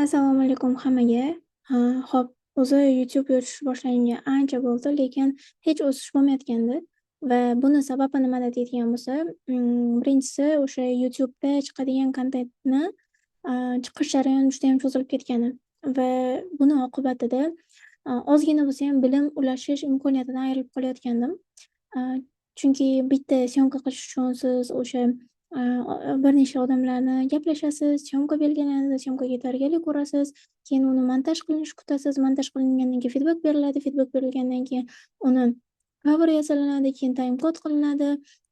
Assalomu alaykum hammaga. Ho'p, o'zi YouTube yuritish boshlaganiga ancha bo'ldi, lekin hech o'sish bo'lmayotgandi va buni sababi nimada deydigan bo'lsa, birinchisi o'sha YouTube'da chiqadigan kontentni chiqish jarayoni judayam cho'zilib ketgani va buni oqibatida ozgina bo'lsa ham bilim ulashish imkoniyatidan ayrilib qolayotgandim. A, chunki bitta syomka qilish uchun siz o'sha bir nechta odamlarni gaplashasiz, syomka belgilanadi, syomkaga tayyorgarlik ko'rasiz, keyin uni montaj qilinishini kutasiz, montaj qilingandan keyin feedback beriladi, feedback berilgandan keyin uni cover yasalanadi, keyin time-kod qilinadi,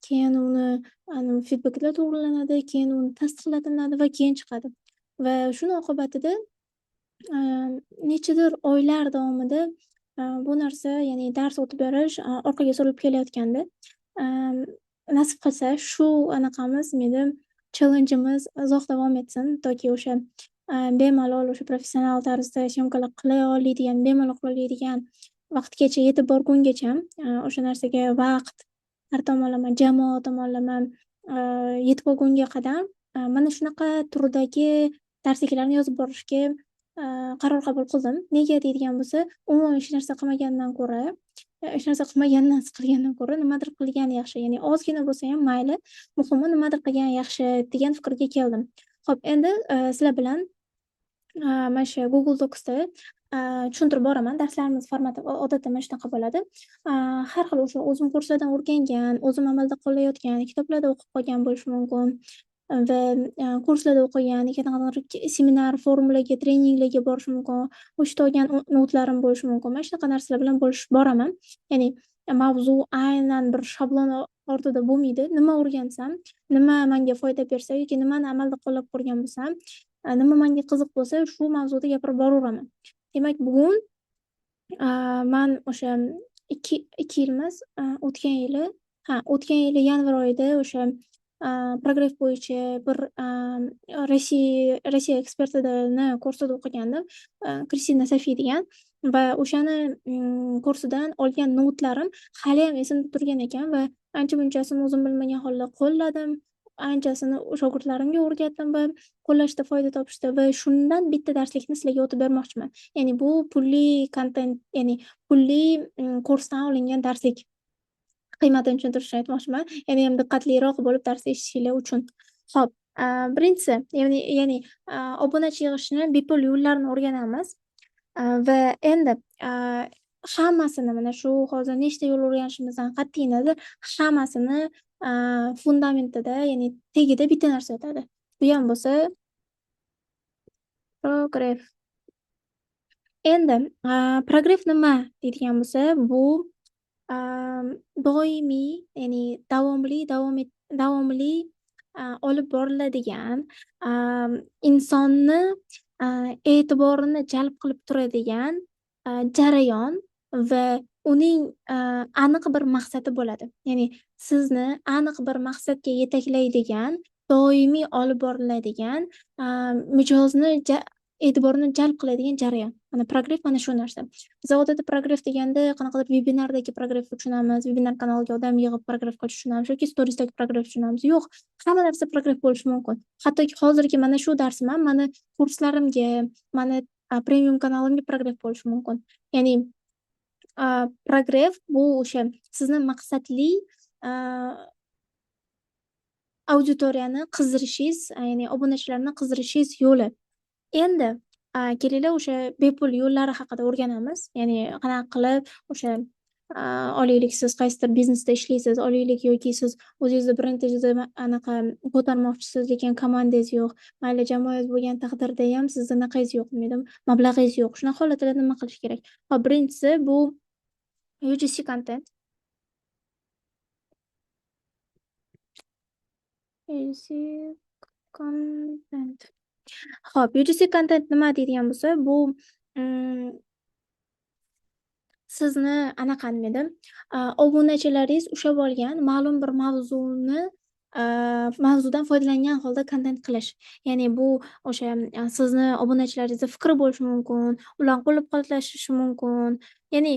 keyin uni feedbacklar to'g'rilanadi, keyin uni tasdiqlanadi va keyin chiqadi. Va shuni oqibatida nechadir oylar davomida bu narsa, ya'ni dars o'tib berish orqaga surilib kelayotgandi. Am, Nasib qilsa shu anaqamiz meni challengeimiz uzoq davom etsin, toki o'sha bemalol o'sha professional tarzda syomkalar qila oladigan, bemalol qila oladigan vaqtgacha yetib borgungacha o'sha narsaga vaqt, har tomonlama jamoa tomonlama yetib olgunga qadar mana shunaqa turdagi darsliklarni yozib borishga qaror qabul qildim. Nega deydigan bo'lsa, umuman hech narsa qilmagandan ko'ra, hech narsa qilmagandan qilgandan ko'ra nimadir qilgan yaxshi. Ya'ni ozgina bo'lsa ham mayli, muhimi nimadir qilgan yaxshi degan fikrga keldim. Xo'p, endi sizlar bilan mana shu Google Docsda tushuntirib boraman. Darslarimiz formati odatda mana shunaqa bo'ladi. Har xil o'sha o'zim kurslardan o'rgangan, o'zim amalda qo'llayotgan, kitoblarda o'qib qolgan bo'lishim mumkin va kurslarda o'qigan, qanaqadir seminar, forumlarga, treninglarga borishim mumkin, o'sha olgan notlarim bo'lishi mumkin. Mana shunaqa narsalar bilan boraman. Ya'ni mavzu aynan bir shablon ortida bo'lmaydi. Nima o'rgansam, nima menga foyda bersa yoki nimani amalda qo'llab ko'rgan bo'lsam, nima menga qiziq bo'lsa, shu mavzuda gapirib boraveraman. Demak, bugun man o'sha 2 yil emas, o'tgan yili yanvar oyida o'sha progress bo'yicha bir Rossiya ekspertidani kursida o'qigandim. Kristina Safiy degan va o'shani kursidan olgan notlarim haliyam esimda turgan ekan va ancha-munchasini o'zim bilmagan holda qo'lladim. Anchasini shogirdlarimga o'rgatdim va qo'llashda foyda topishdi va shundan bitta darslikni sizlarga o'tib bermoqchiman. Ya'ni bu pulli kontent, ya'ni pulli kursdan olingan darslik. Qiymatini tushuntirishni aytmoqchiman. Ya'ni ham diqqatliroq bo'lib dars eshitishinglar uchun. Xo'p, birinchisi, ya'ni obunachi yig'ishni bepul yo'llarini o'rganamiz. Va endi hammasini mana shu hozir nechta yo'l o'rganishimizdan qat'iy nazar hammasini fundamentida, ya'ni tagida bitta narsa yotadi. Bu ham bo'lsa progress. Endi progress nima deydigan bo'lsa, bu doimiy, ya'ni davomli olib boriladigan, insonni e'tiborini jalb qilib turadigan jarayon va uning aniq bir maqsadi bo'ladi. Ya'ni sizni aniq bir maqsadga yetaklaydigan, doimiy olib boriladigan, mijozni e'tiborni jalb qiladigan jarayon. Mana progress mana shu narsa. Biz odatda progress deganda qanaqadir vebinardagi progressni tushunamiz, webinar kanaliga odam yig'ib progress qilish tushunamiz yoki storiesdagi progress tushunamiz. Yo'q, hamma narsa progress bo'lishi mumkin. Hattoki hozirgi mana shu darsim ham mani kurslarimga, mani premium kanalimga progress bo'lishi mumkin. Ya'ni progress bu o'sha sizni maqsadli auditoriyani qizdirishingiz, ya'ni obunachilarni qizdirishingiz yo'li. Endi kelinglar o'sha bepul yo'llari haqida o'rganamiz. Ya'ni qanaqa qilib o'sha olaylik, siz qaysidir biznesda ishlaysiz, olaylik yoki siz o'zingizni brendingizni anaqa ko'tarmoqchisiz, lekin komandangiz yo'q, mayli jamoangiz bo'lgan taqdirda ham sizni anaqangiz yo'q, mablag'ingiz yo'q. Shunaqa holatlarda nima qilish kerak? Birinchisi bu UGC content. UGC content. Xo'p, UGC content nima deydigan bo'lsa, bu sizni anaqa nimadim, obunachilaringiz ushlab olgan ma'lum bir mavzudan foydalangan holda kontent qilish. Ya'ni bu o'sha sizni obunachilaringizga fikri bo'lishi mumkin, ularni qo'llab-quvvatlashi mumkin. Ya'ni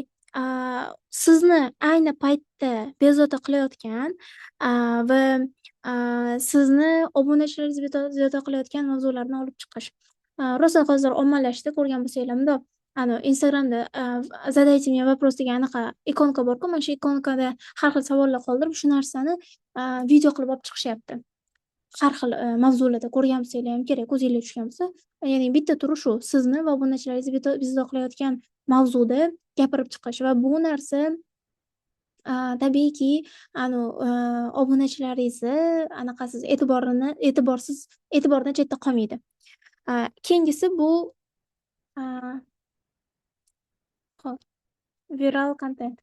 sizni ayni paytda bezovta qilayotgan va sizni obunachilaringizni bezovta qilayotgan mavzularni olib chiqish. Rosa hozir ommalashdi, ko'rgan bo'lsanglar bundoq Instagramda "Задайте мне вопрос" degan anaqa ikonka bor-ku, mana shu ikonkada har xil savollar qoldirib, shu narsani video qilib olib chiqishyapti. Har xil mavzularda ko'rgan bo'lsanglar ham kerak, ko'zingizga tushgan bo'lsa. Ya'ni bitta turi shu, sizni va obunachilaringizni bezovtalayotgan mavzuda gapirib chiqish va bu narsa tabiiyki, obunachilaringizni anaqasiz e'tibordan chetda qolmaydi. Keyingisi bu a, hop, viral kontent.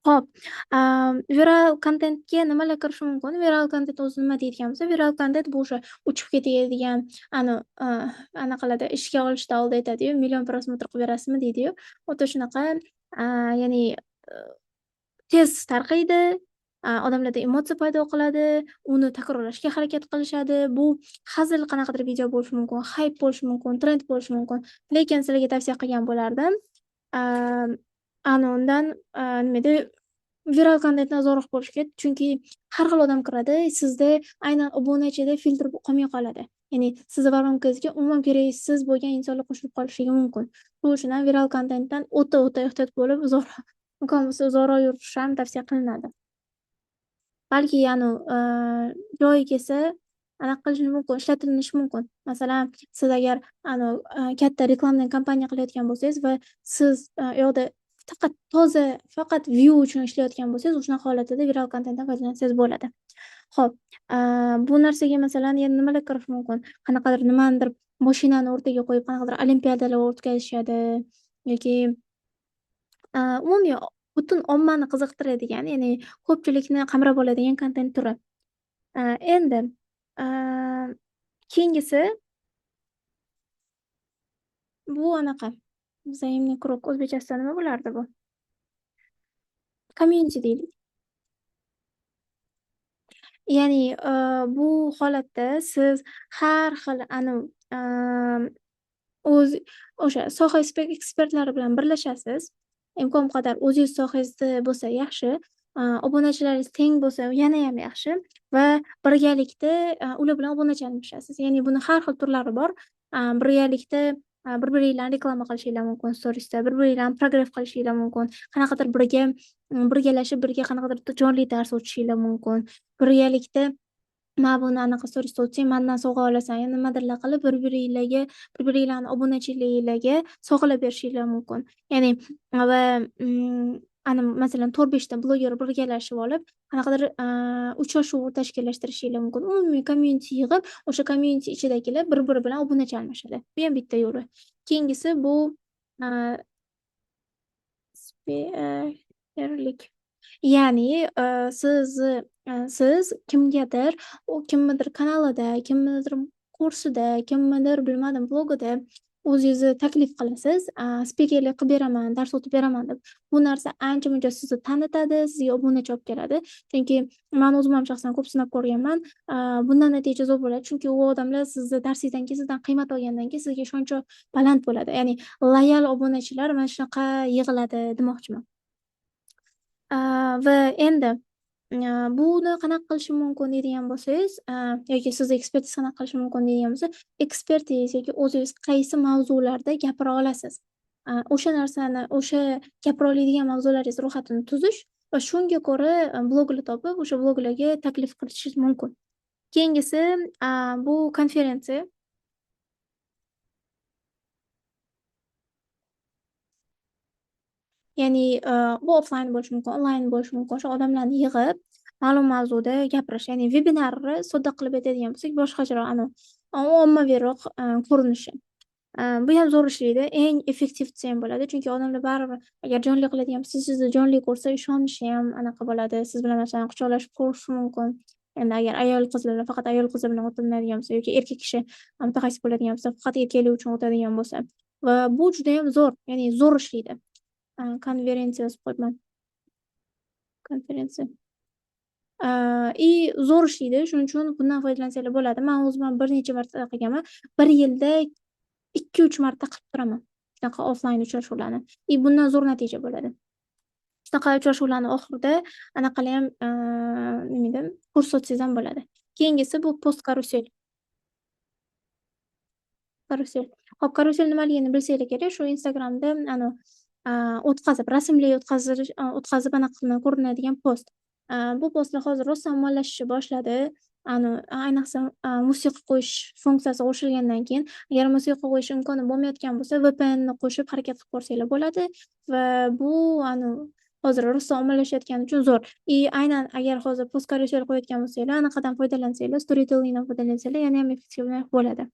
Hop, viral kontentga nimalar kirishi mumkin? Viral kontent o'zi nima deydigan bo'lsa, viral kontent bu o'sha uchib ketadigan anaqalarda ishga olishdan oldin aytadi-yu, million prosmotr qilib berasizmi deydi-yu. Xuddi shunaqa, ya'ni tez tarqaydi, odamlarda emotsiya paydo qiladi, uni takrorlashga harakat qilishadi. Bu hazil qanaqadir video bo'lishi mumkin, hayp bo'lishi mumkin, trend bo'lishi mumkin. Lekin sizlarga tavsiya qilgan bo'lardim, undan nima deydi, viral kontentdan uzoqroq bo'lish kerak. Chunki har xil odam kiradi, sizda aynan obunachida filtr qolmay qoladi. Ya'ni sizni voronongizga umuman keraksiz bo'lgan insonlar qo'shilib qolishligi mumkin. Shuning uchun ham viral kontentdan o'ta ehtiyot bo'lib, imkon bo'lsa uzoqroq yurish ham tavsiya qilinadi. Balki joyi kelsa anaqa qilish mumkin, ishlatilishi mumkin. Masalan, siz agar katta reklamdan kompaniya qilayotgan bo'lsangiz va siz u yoqda faqat view uchun ishlayotgan bo'lsangiz, shunaqa holatda viral kontentdan foydalansangiz bo'ladi. Xo'p, bu narsaga masalan yana nimalar kirishi mumkin? Qanaqadir nimanidir mashinani o'rtaga qo'yib, qanaqadir olimpiadalar o'tkazishadi yoki umumiy butun ommani qiziqtiradigan, ya'ni ko'pchilikni qamrab oladigan kontent turi. Endi keyingisi bu anaqa взаимный круг. O'zbekchasida nima bo'lardi bu? Community deylik. Ya'ni bu holatda siz har xil o'sha soha ekspertlari bilan birlashasiz. Imkon qadar o'zingiz sohangizda bo'lsa yaxshi, obunachilaringiz teng bo'lsa yanayam yaxshi va birgalikda ular bilan obunachi almashasiz. Ya'ni buni har xil turlari bor. Birgalikda bir-biringlarni reklama qilishinglar mumkin storiesda, bir-biringlarni progress qilishinglar mumkin. Qanaqadir birgalashib, qanaqadir jonli dars o'tishinglar mumkin. Birgalikda "Men buni anaqa storiesda o'tsang, mendan sovg'a olasan", ya nimadirlar qilib bir-biringlarni obunachiliginglarga sovg'alar berishinglar mumkin. Ya'ni va masalan 4-5 ta bloger birgalashib olib, qanaqadir uchrashuv tashkillashtirishinglar mumkin. Umumiy community yig'ib, o'sha community ichidagilar bir-biri bilan obunachi almashadi. Bu ham bitta yo'li. Keyingisi bu speakerlik. Ya'ni siz kimgadir, kimnidir kanalida, kimnidir kursida, kimnidir bilmadim blogida o'zingizni taklif qilasiz. Spikerlik qilib beraman, dars o'tib beraman deb. Bu narsa ancha-muncha sizni tanitadi, sizga obunachi olib keladi. Chunki men o'zim ham shaxsan ko'p sinab ko'rganman. Bundan natija zo'r bo'ladi. Chunki u odamlar sizni darsingizdan keyin sizdan qiymat olgandan keyin sizga ishonchi baland bo'ladi. Ya'ni loyal obunachilar mana shunaqa yig'iladi demoqchiman. Va endi buni qanaqa qilishim mumkin deydigan bo'lsangiz, yoki siz ekspertiz qanaqa qilishi mumkin deydigan bo'lsa, ekspertiz yoki o'zingiz qaysi mavzularda gapira olasiz. O'sha narsani, o'sha gapira oladigan mavzularingiz ro'yxatini tuzish va shunga ko'ra bloglar topib, o'sha bloglarga taklif qilishingiz mumkin. Keyingisi bu konferensiya. Ya'ni bu offline bo'lishi mumkin, onlayn bo'lishi mumkin. O'sha odamlarni yig'ib, ma'lum mavzuda gapirish. Ya'ni vebinarni sodda qilib aytadigan bo'lsak, boshqacharoq ommaviyroq ko'rinishi. Bu ham zo'r ishlaydi. Eng effektiv desa ham bo'ladi. Chunki odamlar baribir agar jonli qiladigan bo'lsa, sizni jonli ko'rsa ishonishi ham anaqa bo'ladi. Siz bilan masalan quchoqlashib ko'rishi mumkin. Endi agar faqat ayol qizlar bilan o'tinadigan bo'lsa yoki erkak kishi mutaxassis bo'ladigan bo'lsa, faqat erkaklar uchun o'tadigan bo'lsa va bu juda ham zo'r, ya'ni zo'r ishlaydi. Konferensiya yozib qo'yibman. Konferensiya. Zo'r ishlaydi. Shuning uchun bundan foydalansanglar bo'ladi. Men o'zim bir necha marta qilganman. Bir yilda 2-3 marta qilib turaman. Shunaqa offline uchrashuvlarni. Bundan zo'r natija bo'ladi. Shunaqa uchrashuvlarni oxirida anaqalar ham nima deydi, kurs o'tsangiz ham bo'ladi. Keyingisi bu post karusel. Karusel. Hop, karusel nimaligini bilsanglar kerak. Shu Instagramda o'tkazib, rasmli o'tkazib anaqa ko'rinadigan post. Bu postlar hozir rosa ommalashishni boshladi. Ayniqsa, musiqa qo'yish funksiyasi qo'shilgandan keyin, agar musiqa qo'yish imkoni bo'lmayotgan bo'lsa, VPNni qo'shib harakat qilib ko'rsanglar bo'ladi va bu hozir rosa ommalashayotgani uchun zo'r. Aynan agar hozir post karusel qo'yayotgan bo'lsanglar, anaqadan foydalansanglar, storytellingdan foydalansanglar, yanayam effektivroq bo'ladi.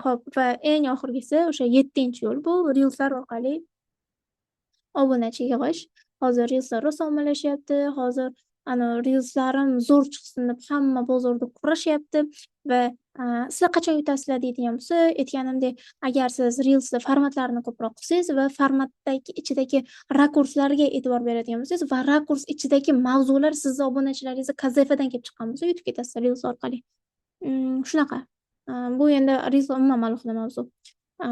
Hop, va eng oxirgisi o'sha 7-yo'l bu Reels'lar orqali obunachi yig'ish. Hozir Reels'lar rosa ommalashyapti. Hozir Reels'larim zo'r chiqsin deb hamma bozorda kurashyapti va sizlar qachon yutasizlar deydigan bo'lsa, aytganimdek, agar siz Reels'da formatlarni ko'proq qilsangiz va formatdagi ichidagi rakurslarga e'tibor beradigan bo'lsangiz va rakurs ichidagi mavzular sizni obunachilaringizni qazefadan kelib chiqqan bo'lsa, yutib ketasizlar Reels orqali. Shunaqa. Bu endi Reels umuman alohida mavzu.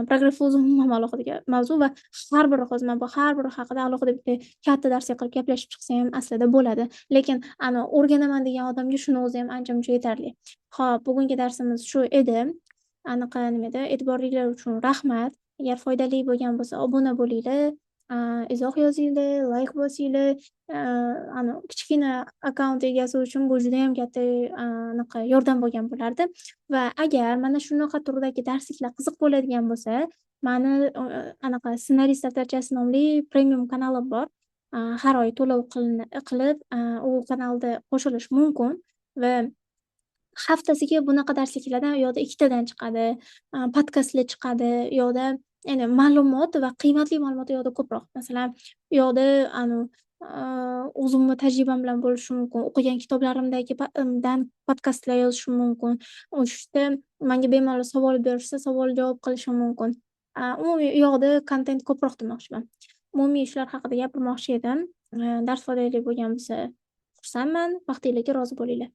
Progress o'zi umuman alohida mavzu va har biri hozir men bu har biri haqida alohida bitta katta darsga qilib gaplashib chiqsam ham aslida bo'ladi. Lekin o'rganaman degan odamga shuni o'zi ham ancha-muncha yetarli. Xo'p, bugungi darsimiz shu edi. Anaqa nima edi? E'tiboringlar uchun rahmat. Agar foydali bo'lgan bo'lsa, obuna bo'linglar. Izoh yozinglar, layk bosinglar. Kichkina akkaunt egasi uchun bu juda ham katta anaqa yordam bo'lgan bo'lardi. Va agar mana shunaqa turdagi darsliklar qiziq bo'ladigan bo'lsa, mani anaqa ssenarist daftarchasi nomli premium kanalim bor. Har oy to'lov qilib, u kanalda qo'shilish mumkin va haftasiga bunaqa darsliklardan u yoqda 2 tadan chiqadi, podkastlar chiqadi, u yoqda ya'ni ma'lumot va qiymatli ma'lumot u yoqda ko'proq. Masalan, u yoqda o'zimni tajribam bilan bo'lishim mumkin, o'qigan kitoblarimdagi dan podkastlar yozishim mumkin. O'shda menga bemalol savol berishsa, savol-javob qilishim mumkin. Umumiy u yoqda kontent ko'proq demoqchiman. Umumiy ishlar haqida gapirmoqchi edim. Dars foydali bo'lgan bo'lsa xursandman. Vaqtinglarga rozi bo'linglar.